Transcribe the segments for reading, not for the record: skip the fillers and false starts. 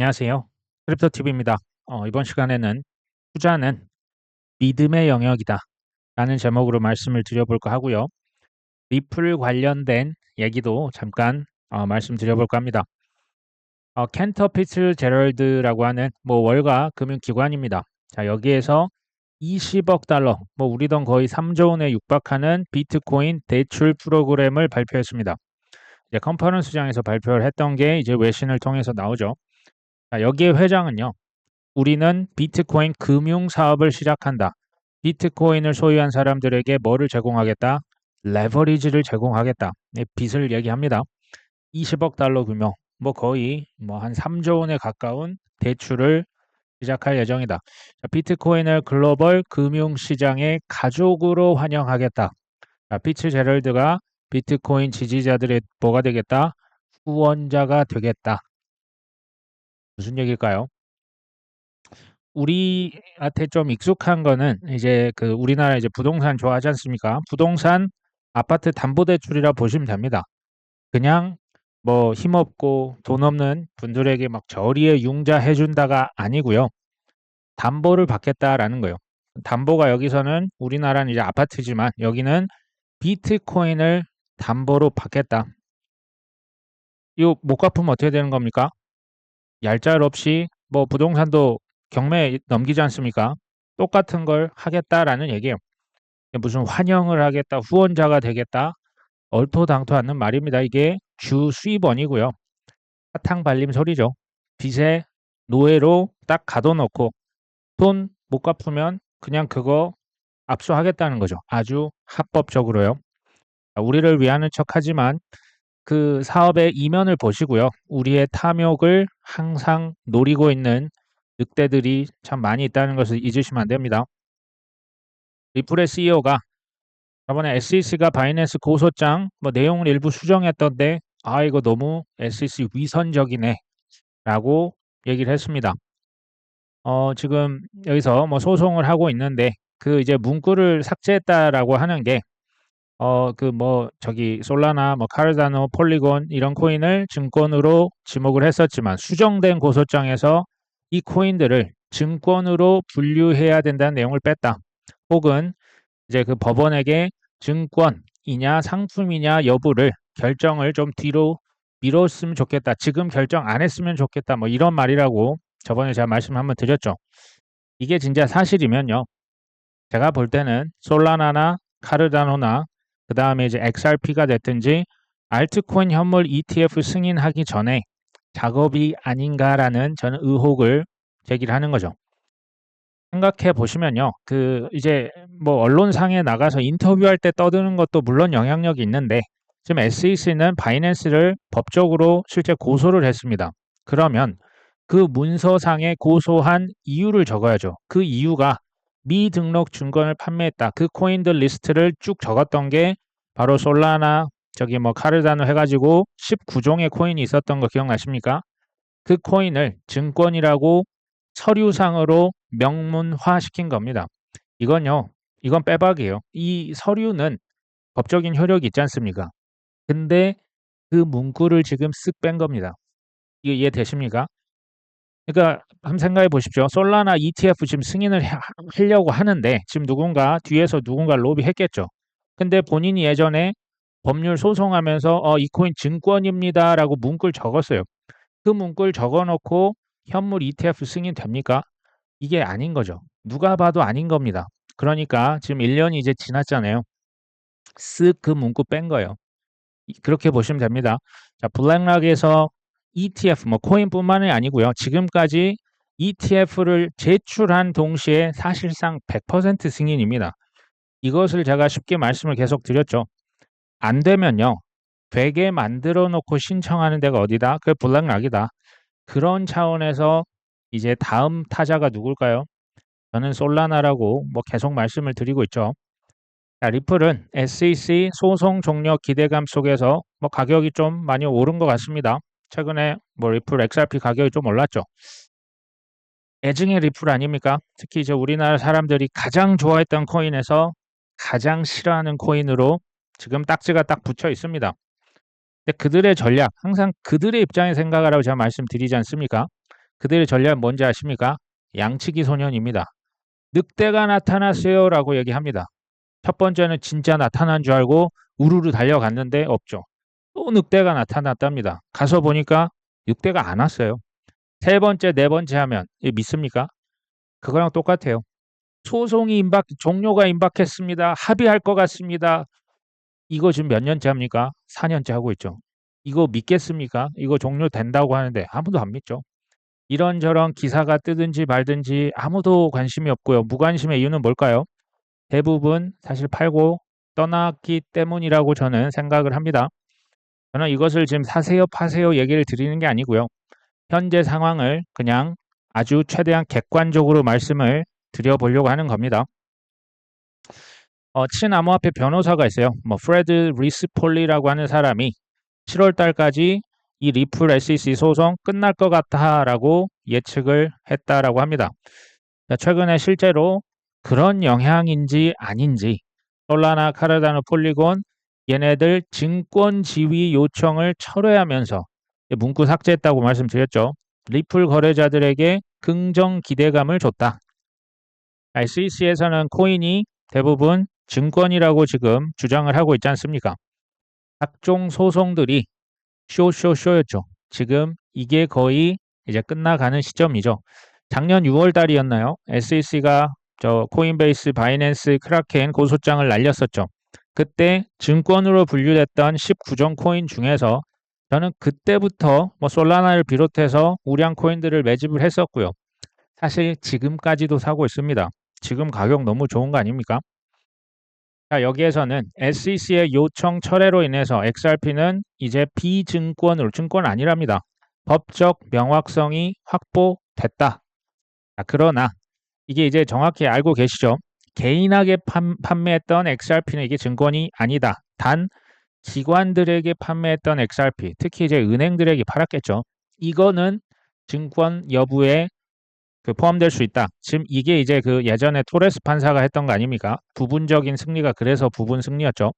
안녕하세요. 크립토TV입니다. 이번 시간에는 투자는 믿음의 영역이다 라는 제목으로 말씀을 드려볼까 하고요. 리플 관련된 얘기도 잠깐 말씀드려볼까 합니다. 캔터 피츠제럴드라고 하는 월가 금융기관입니다. 자, 여기에서 20억 달러, 우리 돈 거의 3조 원에 육박하는 비트코인 대출 프로그램을 발표했습니다. 이제 컨퍼런스장에서 발표를 했던 게 이제 외신을 통해서 나오죠. 자, 여기에 회장은요. 우리는 비트코인 금융 사업을 시작한다. 비트코인을 소유한 사람들에게 뭐를 제공하겠다? 레버리지를 제공하겠다. 네, 빚을 얘기합니다. 20억 달러 규모, 거의 한 3조 원에 가까운 대출을 시작할 예정이다. 자, 비트코인을 글로벌 금융 시장의 가족으로 환영하겠다. 자, 피츠제럴드가 비트코인 지지자들의 뭐가 되겠다? 후원자가 되겠다. 무슨 얘기일까요? 우리한테 좀 익숙한 거는 이제 그 우리나라 이제 부동산 좋아하지 않습니까? 부동산 아파트 담보대출이라 보시면 됩니다. 그냥 힘없고 돈 없는 분들에게 막 저리에 융자 해준다가 아니고요. 담보를 받겠다라는 거예요. 담보가 여기서는 우리나라는 이제 아파트지만 여기는 비트코인을 담보로 받겠다. 이거 못 갚으면 어떻게 되는 겁니까? 얄짤 없이 부동산도 경매에 넘기지 않습니까? 똑같은 걸 하겠다라는 얘기예요. 무슨 환영을 하겠다, 후원자가 되겠다, 얼토당토 않는 말입니다. 이게 주 수입원이고요. 사탕 발림 소리죠. 빚에 노예로 딱 가둬놓고 돈 못 갚으면 그냥 그거 압수하겠다는 거죠. 아주 합법적으로요. 우리를 위하는 척하지만 그 사업의 이면을 보시고요. 우리의 탐욕을 항상 노리고 있는 늑대들이 참 많이 있다는 것을 잊으시면 안 됩니다. 리플의 CEO가 저번에 SEC가 바이낸스 고소장 내용을 일부 수정했던데 이거 너무 SEC 위선적이네 라고 얘기를 했습니다. 지금 여기서 소송을 하고 있는데 그 이제 문구를 삭제했다라고 하는 게 솔라나 카르다노 폴리곤 이런 코인을 증권으로 지목을 했었지만 수정된 고소장에서 이 코인들을 증권으로 분류해야 된다는 내용을 뺐다. 혹은 이제 그 법원에게 증권이냐 상품이냐 여부를 결정을 좀 뒤로 미뤘으면 좋겠다. 지금 결정 안 했으면 좋겠다. 이런 말이라고 저번에 제가 말씀 한번 드렸죠. 이게 진짜 사실이면요. 제가 볼 때는 솔라나나 카르다노나 그 다음에 이제 XRP가 됐든지 알트코인 현물 ETF 승인하기 전에 작업이 아닌가라는 저는 의혹을 제기를 하는 거죠. 생각해 보시면요. 그 이제 언론상에 나가서 인터뷰할 때 떠드는 것도 물론 영향력이 있는데 지금 SEC는 바이낸스를 법적으로 실제 고소를 했습니다. 그러면 그 문서상에 고소한 이유를 적어야죠. 그 이유가 미등록 증권을 판매했다. 그 코인들 리스트를 쭉 적었던 게 바로 솔라나 카르다노 해가지고 19종의 코인이 있었던 거 기억나십니까? 그 코인을 증권이라고 서류상으로 명문화시킨 겁니다. 이건 빼박이에요. 이 서류는 법적인 효력이 있지 않습니까? 근데 그 문구를 지금 쓱 뺀 겁니다. 이거 이해되십니까? 그러니까 한번 생각해 보십시오. 솔라나 ETF 지금 승인을 하려고 하는데 지금 뒤에서 누군가 로비했겠죠. 근데 본인이 예전에 법률 소송하면서 이 코인 증권입니다라고 문구를 적었어요. 그 문구를 적어놓고 현물 ETF 승인 됩니까? 이게 아닌 거죠. 누가 봐도 아닌 겁니다. 그러니까 지금 1년이 이제 지났잖아요. 쓱 그 문구 뺀 거예요. 그렇게 보시면 됩니다. 자, 블랙락에서 ETF, 코인뿐만이 아니고요. 지금까지 ETF를 제출한 동시에 사실상 100% 승인입니다. 이것을 제가 쉽게 말씀을 계속 드렸죠. 안 되면요. 되게 만들어 놓고 신청하는 데가 어디다? 그 블랙락이다. 그런 차원에서 이제 다음 타자가 누굴까요? 저는 솔라나라고 계속 말씀을 드리고 있죠. 자, 리플은 SEC 소송 종료 기대감 속에서 가격이 좀 많이 오른 것 같습니다. 최근에 리플 XRP 가격이 좀 올랐죠. 애증의 리플 아닙니까? 특히 이제 우리나라 사람들이 가장 좋아했던 코인에서 가장 싫어하는 코인으로 지금 딱지가 딱 붙여 있습니다. 근데 그들의 전략, 항상 그들의 입장에 생각하라고 제가 말씀드리지 않습니까? 그들의 전략은 뭔지 아십니까? 양치기 소년입니다. 늑대가 나타났어요 라고 얘기합니다. 첫 번째는 진짜 나타난 줄 알고 우르르 달려갔는데 없죠. 또 늑대가 나타났답니다. 가서 보니까 늑대가 안 왔어요. 세 번째, 네 번째 하면 믿습니까? 그거랑 똑같아요. 종료가 임박했습니다. 합의할 것 같습니다. 이거 지금 몇 년째 합니까? 4년째 하고 있죠. 이거 믿겠습니까? 이거 종료된다고 하는데 아무도 안 믿죠. 이런저런 기사가 뜨든지 말든지 아무도 관심이 없고요. 무관심의 이유는 뭘까요? 대부분 사실 팔고 떠났기 때문이라고 저는 생각을 합니다. 저는 이것을 지금 사세요, 파세요 얘기를 드리는 게 아니고요. 현재 상황을 그냥 아주 최대한 객관적으로 말씀을 드려보려고 하는 겁니다. 친암호화폐 변호사가 있어요. 프레드 리스폴리라고 하는 사람이 7월 달까지 이 리플 SEC 소송 끝날 것 같다라고 예측을 했다라고 합니다. 최근에 실제로 그런 영향인지 아닌지 솔라나, 카르다노, 폴리곤 얘네들 증권 지위 요청을 철회하면서 문구 삭제했다고 말씀드렸죠. 리플 거래자들에게 긍정 기대감을 줬다. SEC에서는 코인이 대부분 증권이라고 지금 주장을 하고 있지 않습니까? 각종 소송들이 쇼였죠. 지금 이게 거의 이제 끝나가는 시점이죠. 작년 6월 달이었나요? SEC가 코인베이스, 바이낸스, 크라켄 고소장을 날렸었죠. 그때 증권으로 분류됐던 19종 코인 중에서 저는 그때부터 솔라나를 비롯해서 우량 코인들을 매집을 했었고요. 사실 지금까지도 사고 있습니다. 지금 가격 너무 좋은 거 아닙니까? 자, 여기에서는 SEC의 요청 철회로 인해서 XRP는 이제 비증권으로, 증권 아니랍니다. 법적 명확성이 확보됐다. 자, 그러나 이게 이제 정확히 알고 계시죠? 개인에게 판매했던 XRP는 이게 증권이 아니다. 단 기관들에게 판매했던 XRP, 특히 이제 은행들에게 팔았겠죠. 이거는 증권 여부에 포함될 수 있다. 지금 이게 이제 그 예전에 토레스 판사가 했던 거 아닙니까? 부분적인 승리가 그래서 부분 승리였죠.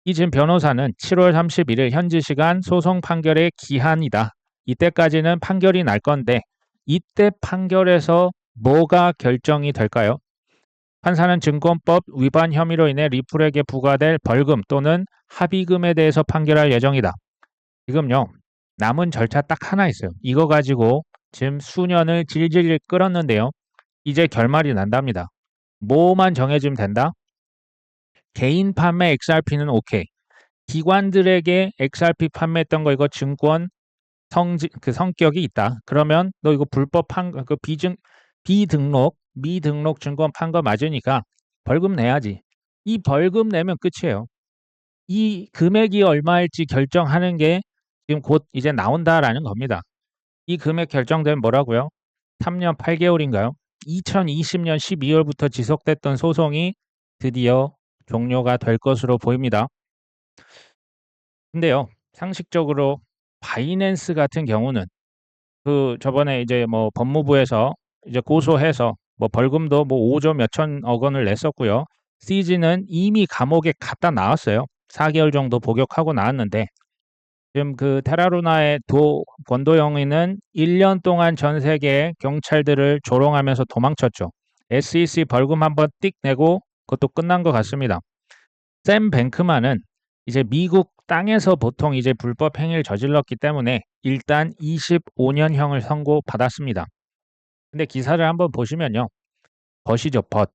이 지금 변호사는 7월 31일 현지 시간 소송 판결의 기한이다. 이때까지는 판결이 날 건데 이때 판결에서 뭐가 결정이 될까요? 판사는 증권법 위반 혐의로 인해 리플에게 부과될 벌금 또는 합의금에 대해서 판결할 예정이다. 지금요, 남은 절차 딱 하나 있어요. 이거 가지고 지금 수년을 질질 끌었는데요. 이제 결말이 난답니다. 뭐만 정해지면 된다? 개인 판매 XRP는 오케이. 기관들에게 XRP 판매했던 거 이거 증권 성격이 있다. 그러면 너 이거 불법 미등록 증권 판 거 맞으니까 벌금 내야지. 이 벌금 내면 끝이에요. 이 금액이 얼마일지 결정하는 게 지금 곧 이제 나온다라는 겁니다. 이 금액 결정되면 뭐라고요? 3년 8개월인가요? 2020년 12월부터 지속됐던 소송이 드디어 종료가 될 것으로 보입니다. 근데요, 상식적으로 바이낸스 같은 경우는 저번에 이제 법무부에서 이제 고소해서 벌금도 5조 몇천억 원을 냈었고요. CG는 이미 감옥에 갔다 나왔어요. 4개월 정도 복역하고 나왔는데 지금 테라루나의 권도영이는 1년 동안 전 세계 경찰들을 조롱하면서 도망쳤죠. SEC 벌금 한번 띡 내고 그것도 끝난 것 같습니다. 샘 뱅크만은 이제 미국 땅에서 보통 이제 불법 행위를 저질렀기 때문에 일단 25년형을 선고받았습니다. 근데 기사를 한번 보시면요. 벗이죠, 벗.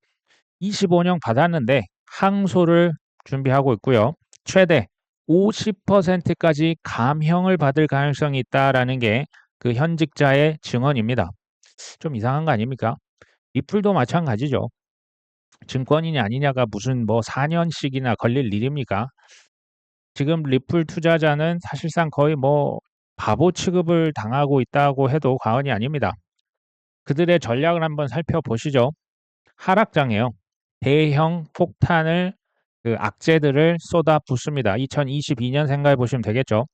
25년 받았는데 항소를 준비하고 있고요. 최대 50%까지 감형을 받을 가능성이 있다라는 게 그 현직자의 증언입니다. 좀 이상한 거 아닙니까? 리플도 마찬가지죠. 증권이냐 아니냐가 무슨 4년씩이나 걸릴 일입니까? 지금 리플 투자자는 사실상 거의 바보 취급을 당하고 있다고 해도 과언이 아닙니다. 그들의 전략을 한번 살펴보시죠. 하락장에요. 대형 폭탄을 악재들을 쏟아 붓습니다. 2022년 생각해 보시면 되겠죠.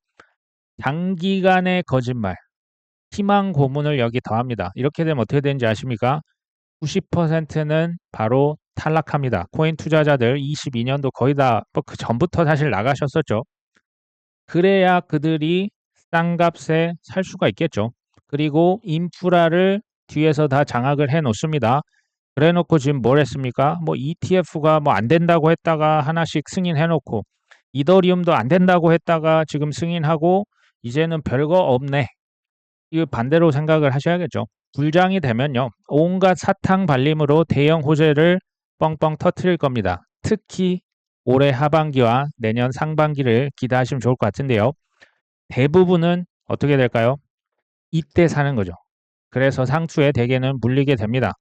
장기간의 거짓말, 희망 고문을 여기 더합니다. 이렇게 되면 어떻게 되는지 아십니까? 90%는 바로 탈락합니다. 코인 투자자들 22년도 거의 다 그 전부터 사실 나가셨었죠. 그래야 그들이 싼 값에 살 수가 있겠죠. 그리고 인프라를 뒤에서 다 장악을 해 놓습니다. 그래 놓고 지금 뭘 했습니까? 뭐 ETF가 뭐 안 된다고 했다가 하나씩 승인해 놓고 이더리움도 안 된다고 했다가 지금 승인하고 이제는 별거 없네. 이거 반대로 생각을 하셔야겠죠. 불장이 되면요. 온갖 사탕 발림으로 대형 호재를 뻥뻥 터트릴 겁니다. 특히 올해 하반기와 내년 상반기를 기대하시면 좋을 것 같은데요. 대부분은 어떻게 될까요? 이때 사는 거죠. 그래서 상투에 대개는 물리게 됩니다.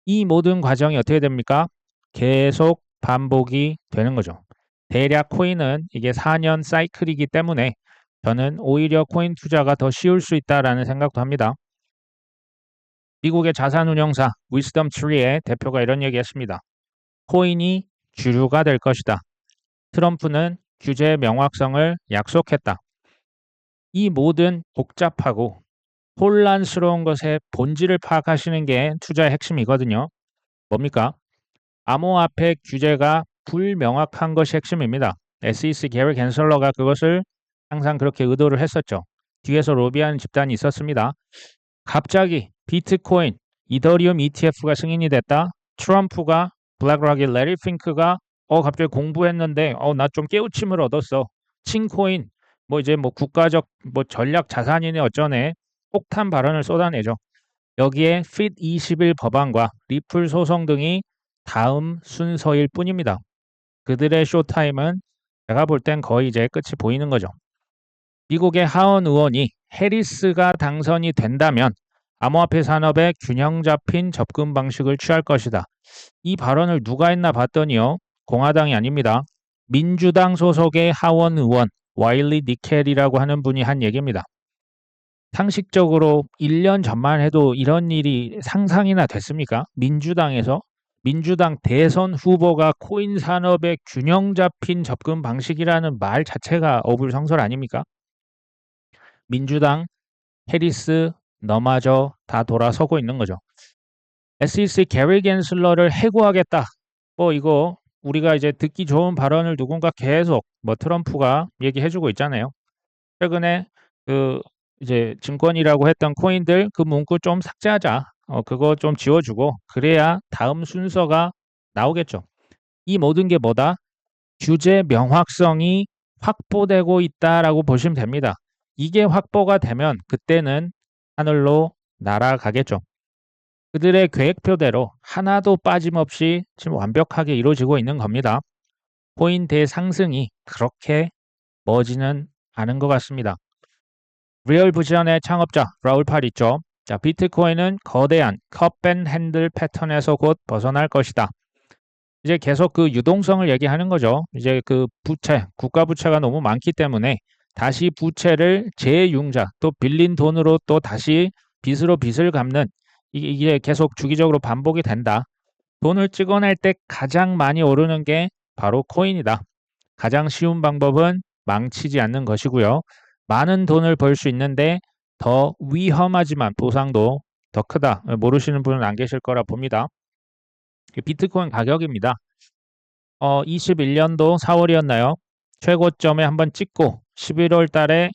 이 모든 과정이 어떻게 됩니까? 계속 반복이 되는 거죠. 대략 코인은 이게 4년 사이클이기 때문에 저는 오히려 코인 투자가 더 쉬울 수 있다라는 생각도 합니다. 미국의 자산운용사 위스덤 트리의 대표가 이런 얘기했습니다. 코인이 주류가 될 것이다. 트럼프는 규제 명확성을 약속했다. 이 모든 복잡하고 혼란스러운 것의 본질을 파악하시는 게 투자의 핵심이거든요. 뭡니까? 암호화폐 규제가 불명확한 것이 핵심입니다. SEC 게리 갠슬러가 그것을 항상 그렇게 의도를 했었죠. 뒤에서 로비하는 집단이 있었습니다. 갑자기 비트코인, 이더리움 ETF가 승인이 됐다. 트럼프가 블랙락의 레리 핑크가 갑자기 공부했는데 나 좀 깨우침을 얻었어. 칭코인 뭐 이제 뭐 국가적 뭐 전략 자산이네 어쩌네 폭탄 발언을 쏟아내죠. 여기에 핏 21 법안과 리플 소송 등이 다음 순서일 뿐입니다. 그들의 쇼타임은 제가 볼 땐 거의 이제 끝이 보이는 거죠. 미국의 하원 의원이 해리스가 당선이 된다면 암호화폐 산업에 균형 잡힌 접근 방식을 취할 것이다. 이 발언을 누가 했나 봤더니요. 공화당이 아닙니다. 민주당 소속의 하원 의원 와일리 니켈이라고 하는 분이 한 얘기입니다. 상식적으로 1년 전만 해도 이런 일이 상상이나 됐습니까? 민주당 대선 후보가 코인 산업의 균형 잡힌 접근 방식이라는 말 자체가 어불성설 아닙니까? 민주당, 해리스, 너마저 다 돌아서고 있는 거죠. SEC 게리 갠슬러를 해고하겠다. 이거 우리가 이제 듣기 좋은 발언을 누군가 계속 트럼프가 얘기해주고 있잖아요. 최근에 그 이제 증권이라고 했던 코인들 그 문구 좀 삭제하자. 그거 좀 지워주고 그래야 다음 순서가 나오겠죠. 이 모든 게 뭐다? 규제 명확성이 확보되고 있다라고 보시면 됩니다. 이게 확보가 되면 그때는 하늘로 날아가겠죠. 그들의 계획표대로 하나도 빠짐없이 지금 완벽하게 이루어지고 있는 겁니다. 코인 대상승이 그렇게 머지는 않은 것 같습니다. 리얼 부지런의 창업자 라울 팔 있죠. 자, 비트코인은 거대한 컵앤핸들 패턴에서 곧 벗어날 것이다. 이제 계속 그 유동성을 얘기하는 거죠. 이제 그 부채, 국가 부채가 너무 많기 때문에 다시 부채를 재융자, 또 빌린 돈으로 또 다시 빚으로 빚을 갚는 이게 계속 주기적으로 반복이 된다. 돈을 찍어낼 때 가장 많이 오르는 게 바로 코인이다. 가장 쉬운 방법은 망치지 않는 것이고요. 많은 돈을 벌 수 있는데 더 위험하지만 보상도 더 크다. 모르시는 분은 안 계실 거라 봅니다. 비트코인 가격입니다. 21년도 4월이었나요? 최고점에 한번 찍고 11월 달에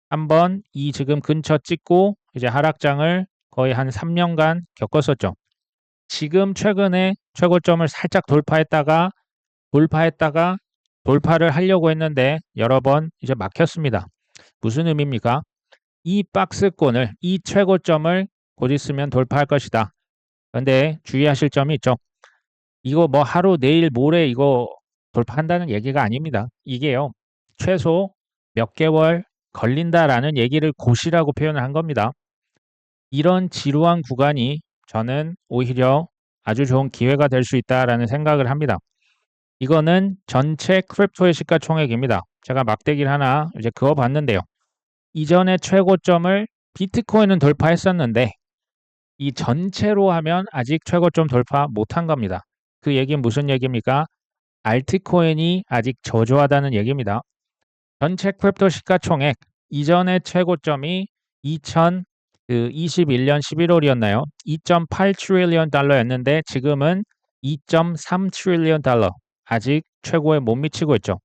한번 이 지금 근처 찍고 이제 하락장을 거의 한 3년간 겪었었죠. 지금 최근에 최고점을 살짝 돌파를 하려고 했는데 여러 번 이제 막혔습니다. 무슨 의미입니까? 이 박스권을, 이 최고점을 곧 있으면 돌파할 것이다. 그런데 주의하실 점이 있죠. 이거 뭐 하루, 내일, 모레 이거 돌파한다는 얘기가 아닙니다. 이게요, 최소 몇 개월 걸린다라는 얘기를 고시라고 표현을 한 겁니다. 이런 지루한 구간이 저는 오히려 아주 좋은 기회가 될 수 있다라는 생각을 합니다. 이거는 전체 크립토의 시가총액입니다. 제가 막대기를 하나 이제 그어봤는데요. 이전의 최고점을 비트코인은 돌파했었는데 이 전체로 하면 아직 최고점 돌파 못한 겁니다. 그 얘기는 무슨 얘기입니까? 알트코인이 아직 저조하다는 얘기입니다. 전체 크립토 시가총액 이전의 최고점이 2021년 11월이었나요? 2.8 트릴리언 달러였는데 지금은 2.3 트릴리언 달러. 아직 최고에 못 미치고 있죠.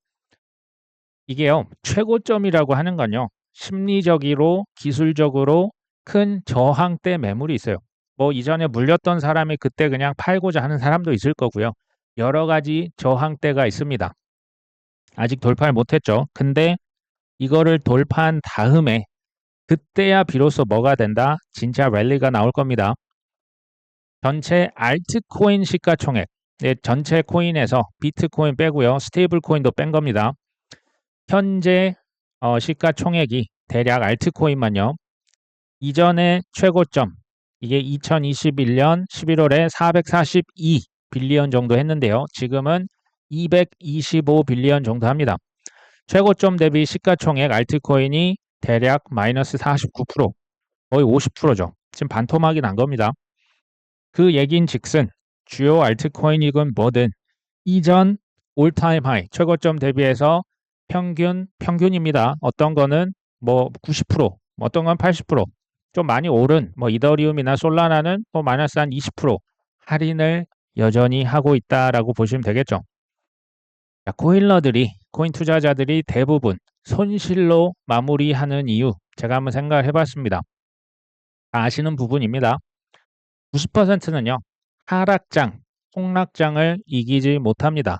이게요, 최고점이라고 하는 건요, 심리적으로, 기술적으로 큰 저항대 매물이 있어요. 뭐 이전에 물렸던 사람이 그때 그냥 팔고자 하는 사람도 있을 거고요. 여러 가지 저항대가 있습니다. 아직 돌파를 못했죠. 근데 이거를 돌파한 다음에 그때야 비로소 뭐가 된다? 진짜 랠리가 나올 겁니다. 전체 알트코인 시가총액, 네, 전체 코인에서 비트코인 빼고요. 스테이블 코인도 뺀 겁니다. 현재 시가총액이 대략 알트코인만요. 이전에 최고점, 이게 2021년 11월에 442 빌리언 정도 했는데요. 지금은 225 빌리언 정도 합니다. 최고점 대비 시가총액 알트코인이 대략 마이너스 49%, 거의 50%죠. 지금 반토막이 난 겁니다. 그 얘긴 즉슨 주요 알트코인이건 뭐든 이전 올타임 하이, 최고점 대비해서 평균입니다. 어떤 거는 뭐 90%, 어떤 건 80%, 좀 많이 오른 뭐 이더리움이나 솔라나는 뭐 마이너스 한 20% 할인을 여전히 하고 있다라고 보시면 되겠죠. 자, 코인 투자자들이 대부분 손실로 마무리하는 이유 제가 한번 생각을 해봤습니다. 다 아시는 부분입니다. 90%는요. 하락장, 폭락장을 이기지 못합니다.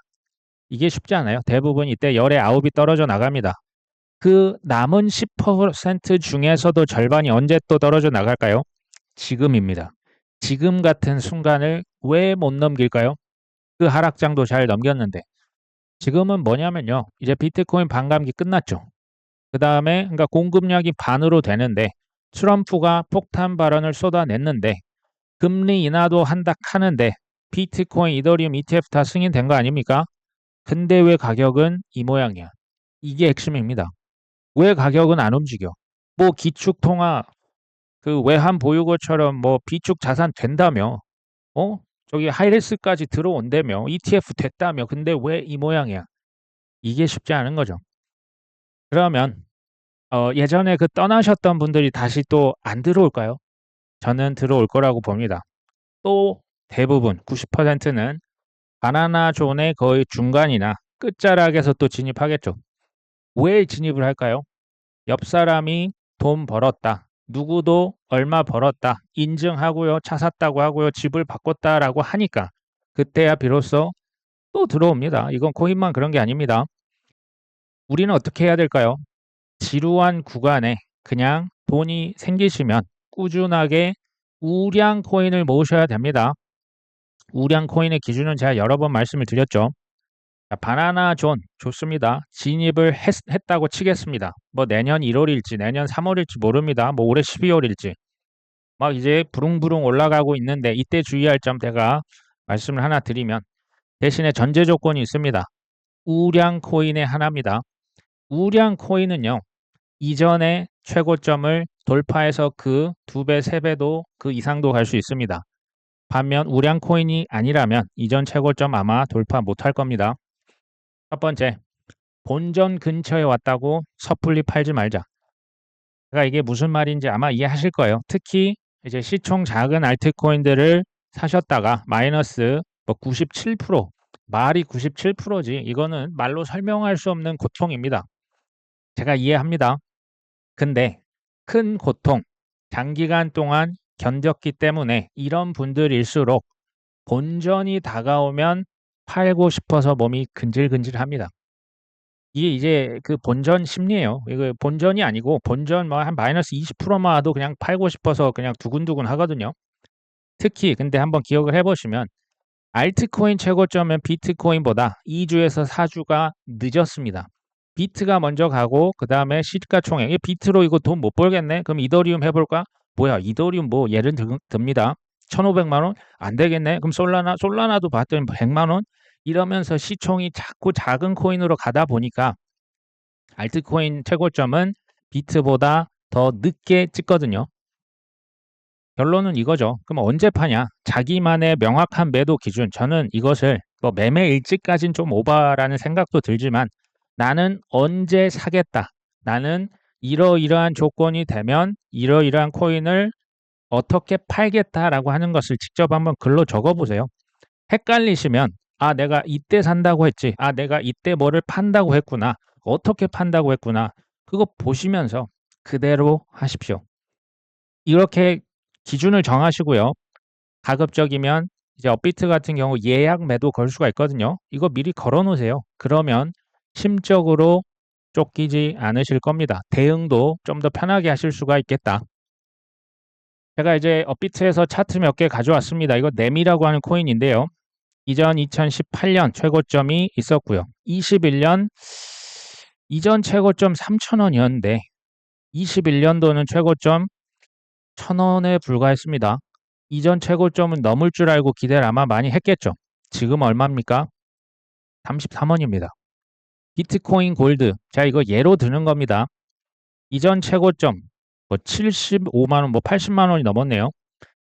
이게 쉽지 않아요. 대부분 이때 열의 아홉이 떨어져 나갑니다. 그 남은 10% 중에서도 절반이 언제 또 떨어져 나갈까요? 지금입니다. 지금 같은 순간을 왜 못 넘길까요? 그 하락장도 잘 넘겼는데. 지금은 뭐냐면요. 이제 비트코인 반감기 끝났죠. 그 다음에 그러니까 공급량이 반으로 되는데 트럼프가 폭탄 발언을 쏟아냈는데 금리 인하도 한다 하는데 비트코인, 이더리움, ETF 다 승인된 거 아닙니까? 근데 왜 가격은 이 모양이야? 이게 핵심입니다. 왜 가격은 안 움직여? 뭐 기축통화 그 외환 보유고처럼 뭐 비축 자산 된다며, 어? 저기 하이리스까지 들어온다며, ETF 됐다며. 근데 왜 이 모양이야? 이게 쉽지 않은 거죠. 그러면 예전에 그 떠나셨던 분들이 다시 또 안 들어올까요? 저는 들어올 거라고 봅니다. 또 대부분 90%는 바나나 존의 거의 중간이나 끝자락에서 또 진입하겠죠. 왜 진입을 할까요? 옆 사람이 돈 벌었다. 누구도 얼마 벌었다. 인증하고요. 차 샀다고 하고요. 집을 바꿨다라고 하니까 그때야 비로소 또 들어옵니다. 이건 코인만 그런 게 아닙니다. 우리는 어떻게 해야 될까요? 지루한 구간에 그냥 돈이 생기시면 꾸준하게 우량 코인을 모으셔야 됩니다. 우량 코인의 기준은 제가 여러 번 말씀을 드렸죠. 자, 바나나 존 좋습니다. 진입을 했다고 치겠습니다. 뭐 내년 1월일지 내년 3월일지 모릅니다. 뭐 올해 12월일지 막 이제 부릉부릉 올라가고 있는데 이때 주의할 점 제가 말씀을 하나 드리면 대신에 전제 조건이 있습니다. 우량 코인의 하나입니다. 우량 코인은요. 이전에 최고점을 돌파해서 그 2배, 3배도 그 이상도 갈 수 있습니다. 반면 우량 코인이 아니라면 이전 최고점 아마 돌파 못할 겁니다. 첫 번째, 본전 근처에 왔다고 섣불리 팔지 말자. 그러니까 이게 무슨 말인지 아마 이해하실 거예요. 특히 이제 시총 작은 알트코인들을 사셨다가 마이너스 뭐 97%, 말이 97%지. 이거는 말로 설명할 수 없는 고통입니다. 제가 이해합니다. 근데 큰 고통, 장기간 동안 견뎠기 때문에 이런 분들일수록 본전이 다가오면 팔고 싶어서 몸이 근질근질합니다. 이게 이제 그 본전 심리예요. 이거 본전이 아니고 본전 뭐 한 마이너스 20%만 와도 그냥 팔고 싶어서 그냥 두근두근 하거든요. 특히 근데 한번 기억을 해보시면 알트코인 최고점은 비트코인보다 2주에서 4주가 늦었습니다. 비트가 먼저 가고 그 다음에 시가총액 비트로 이거 돈 못 벌겠네? 그럼 이더리움 해볼까? 뭐야 이더리움 뭐 예를 듭니다. 1,500만 원? 안 되겠네? 그럼 솔라나도 봤더니 100만 원? 이러면서 시총이 자꾸 작은 코인으로 가다 보니까 알트코인 최고점은 비트보다 더 늦게 찍거든요. 결론은 이거죠. 그럼 언제 파냐? 자기만의 명확한 매도 기준. 저는 이것을 뭐 매매 일찍까지는 좀 오바라는 생각도 들지만 나는 언제 사겠다. 나는 이러이러한 조건이 되면 이러이러한 코인을 어떻게 팔겠다라고 하는 것을 직접 한번 글로 적어보세요. 헷갈리시면 아 내가 이때 산다고 했지. 아 내가 이때 뭐를 판다고 했구나. 어떻게 판다고 했구나. 그거 보시면서 그대로 하십시오. 이렇게 기준을 정하시고요. 가급적이면 이제 업비트 같은 경우 예약 매도 걸 수가 있거든요. 이거 미리 걸어 놓으세요. 그러면 심적으로 쫓기지 않으실 겁니다. 대응도 좀 더 편하게 하실 수가 있겠다. 제가 이제 업비트에서 차트 몇 개 가져왔습니다. 이거 넴이라고 하는 코인인데요. 이전 2018년 최고점이 있었고요. 21년 이전 최고점 3,000원이었는데 21년도는 최고점 1,000원에 불과했습니다. 이전 최고점은 넘을 줄 알고 기대를 아마 많이 했겠죠. 지금 얼마입니까? 33원입니다. 비트코인 골드. 자, 이거 예로 드는 겁니다. 이전 최고점 뭐 75만 원, 뭐 80만 원이 넘었네요.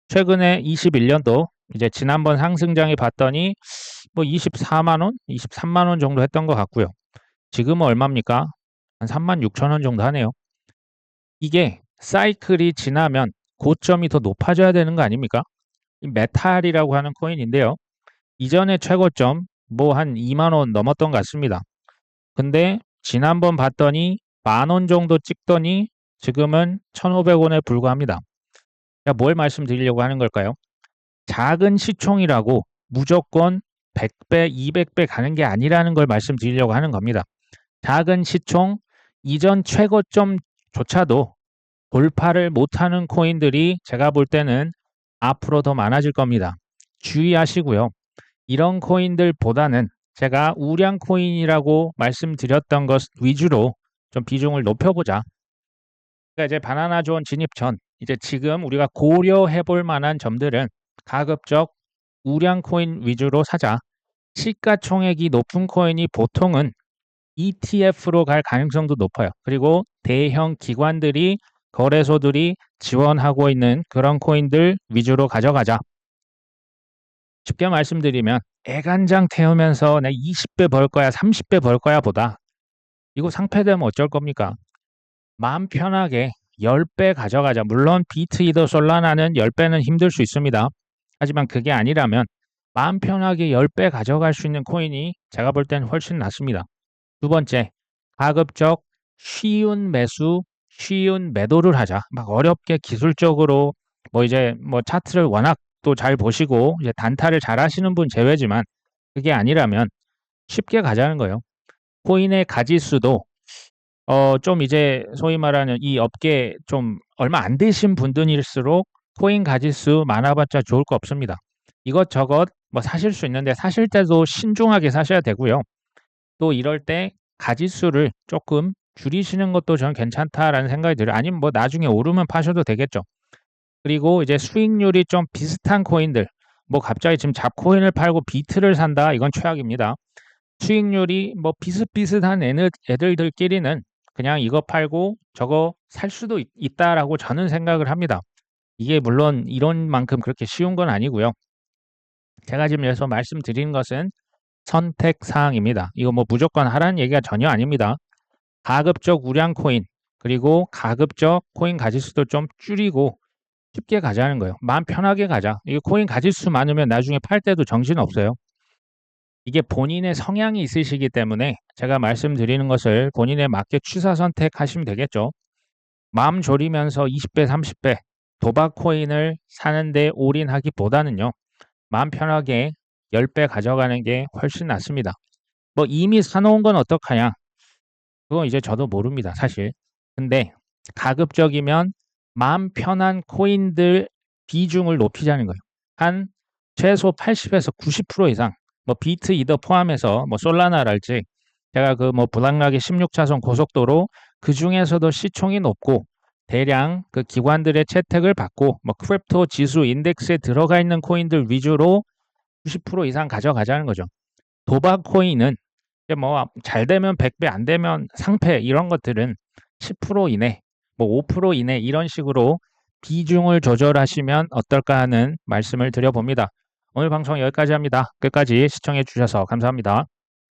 최근에 21년도 이제 지난번 상승장에 봤더니 뭐 24만 원, 23만 원 정도 했던 것 같고요. 지금은 얼마입니까? 한 3만 6천 원 정도 하네요. 이게 사이클이 지나면 고점이 더 높아져야 되는 거 아닙니까? 이 메탈이라고 하는 코인인데요. 이전에 최고점 뭐 한 2만 원 넘었던 것 같습니다. 근데 지난번 봤더니 10,000원 정도 찍더니 지금은 1,500원에 불과합니다. 자, 뭘 말씀드리려고 하는 걸까요? 작은 시총이라고 무조건 100배, 200배 가는 게 아니라는 걸 말씀드리려고 하는 겁니다. 작은 시총 이전 최고점조차도 돌파를 못하는 코인들이 제가 볼 때는 앞으로 더 많아질 겁니다. 주의하시고요. 이런 코인들보다는 제가 우량 코인이라고 말씀드렸던 것 위주로 좀 비중을 높여보자. 그러니까 이제 바나나 존 진입 전 이제 지금 우리가 고려해 볼 만한 점들은 가급적 우량 코인 위주로 사자. 시가총액이 높은 코인이 보통은 ETF로 갈 가능성도 높아요. 그리고 대형 기관들이 거래소들이 지원하고 있는 그런 코인들 위주로 가져가자. 쉽게 말씀드리면 애간장 태우면서 내 20배 벌 거야, 30배 벌 거야 보다 이거 상패되면 어쩔 겁니까? 마음 편하게 10배 가져가자. 물론 비트이더 솔라나는 10배는 힘들 수 있습니다. 하지만 그게 아니라면 마음 편하게 10배 가져갈 수 있는 코인이 제가 볼 때는 훨씬 낫습니다. 두 번째, 가급적 쉬운 매수, 쉬운 매도를 하자. 막 어렵게 기술적으로 뭐 이제 뭐 차트를 워낙 또 잘 보시고 이제 단타를 잘 하시는 분 제외지만 그게 아니라면 쉽게 가자는 거예요. 코인의 가지수도 좀 이제 소위 말하는 이 업계 좀 얼마 안 되신 분들일수록 코인 가지수 많아봤자 좋을 거 없습니다. 이것저것 뭐 사실 수 있는데 사실 때도 신중하게 사셔야 되고요. 또 이럴 때 가지수를 조금 줄이시는 것도 저는 괜찮다라는 생각이 들어요. 아니면 뭐 나중에 오르면 파셔도 되겠죠. 그리고 이제 수익률이 좀 비슷한 코인들, 뭐 갑자기 지금 잡코인을 팔고 비트를 산다, 이건 최악입니다. 수익률이 뭐 비슷비슷한 애들끼리는 그냥 이거 팔고 저거 살 수도 있다라고 저는 생각을 합니다. 이게 물론 이론만큼 그렇게 쉬운 건 아니고요. 제가 지금 여기서 말씀드리는 것은 선택 사항입니다. 이거 뭐 무조건 하라는 얘기가 전혀 아닙니다. 가급적 우량 코인 그리고 가급적 코인 가지수도 좀 줄이고 쉽게 가자는 거예요. 마음 편하게 가자. 이거 코인 가지수 많으면 나중에 팔 때도 정신 없어요. 이게 본인의 성향이 있으시기 때문에 제가 말씀드리는 것을 본인에 맞게 취사 선택하시면 되겠죠. 마음 졸이면서 20배, 30배 도박 코인을 사는데 올인하기보다는요. 마음 편하게 10배 가져가는 게 훨씬 낫습니다. 뭐 이미 사놓은 건 어떡하냐? 그건 이제 저도 모릅니다, 사실. 근데 가급적이면 마음 편한 코인들 비중을 높이자는 거예요. 한 최소 80에서 90% 이상, 뭐 비트 이더 포함해서 뭐 솔라나랄지 제가 그 뭐 블락락의 16차선 고속도로 그 중에서도 시총이 높고 대량 그 기관들의 채택을 받고 뭐 크립토 지수 인덱스에 들어가 있는 코인들 위주로 90% 이상 가져가자는 거죠. 도박 코인은 뭐 잘 되면 100배 안 되면 상패 이런 것들은 10% 이내, 뭐 5% 이내 이런 식으로 비중을 조절하시면 어떨까 하는 말씀을 드려봅니다. 오늘 방송 여기까지 합니다. 끝까지 시청해 주셔서 감사합니다.